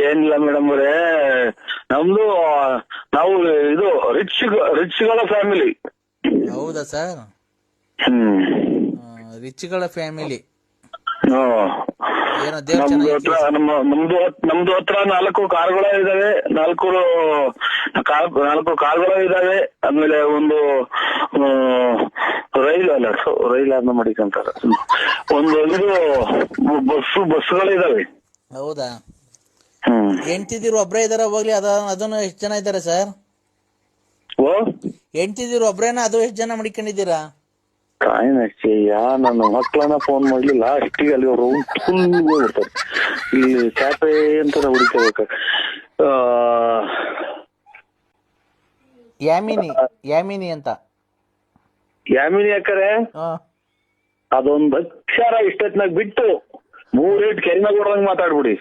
ಏನಿಲ್ಲ ಮೇಡಮ್ ಅವರೇ, ನಮ್ದು ನಾವು ಇದು ರಿಚ್ಗಳ ಫ್ಯಾಮಿಲಿ. ಹೌದಾ ಸರ್? ರಿಚ್ಗಳ ಫ್ಯಾಮಿಲಿ. ಏನೋ ದೇವ್ರ ನಮ್ದು ಹತ್ರ 4 ಕಾರ್ಗಳು ಇದಾವೆ, 4 ಕಾರ್ಗಳು ಇದಾವೆ. ಆಮೇಲೆ ಒಂದು ರೈಲ್ ಮಾಡಿಕಂತಾರ, ಒಂದು ಇದು ಬಸ್ಗಳಿದಾವೆ. ಹೌದಾ? ಹೆಂಡ್ತಿದಿರು ಒಬ್ರೇ ಇದಾರ? ಹೋಗ್ಲಿ, ಅದನ್ನು ಎಷ್ಟು ಜನ ಇದಾರೆ ಸರ್? ಹೆಂಡ್ತಿದಿರು ಒಬ್ರೇನ? ಅದು ಎಷ್ಟು ಜನ ಮಡಿಕೊಂಡಿದ್ದೀರಾ? ನನ್ನ ಮಕ್ಕಳನ್ನ ಫೋನ್ ಮಾಡ್ಲಿಲ್ಲ ಅಷ್ಟಿಗೆ ಅಲ್ಲಿ ಅವರು ಫುಲ್ ಹೋಗ್ಬಿಡ್ತಾರೆ. ಇಲ್ಲಿ ಚಾಪೆ ಅಂತ ಹುಡುಕಬೇಕ. ಯಾಮಿನಿ ಅಂತ. ಯಾಮಿನಿ ಅಕ್ಕರೆ ಅದೊಂದು ಅಕ್ಷರ ಇಷ್ಟೊತ್ನಾಗ ಬಿಟ್ಟು 3 ಕೆರಿನಾಗ ಹೊಡ್ದಂಗ್ ಮಾತಾಡ್ಬಿಡಿ.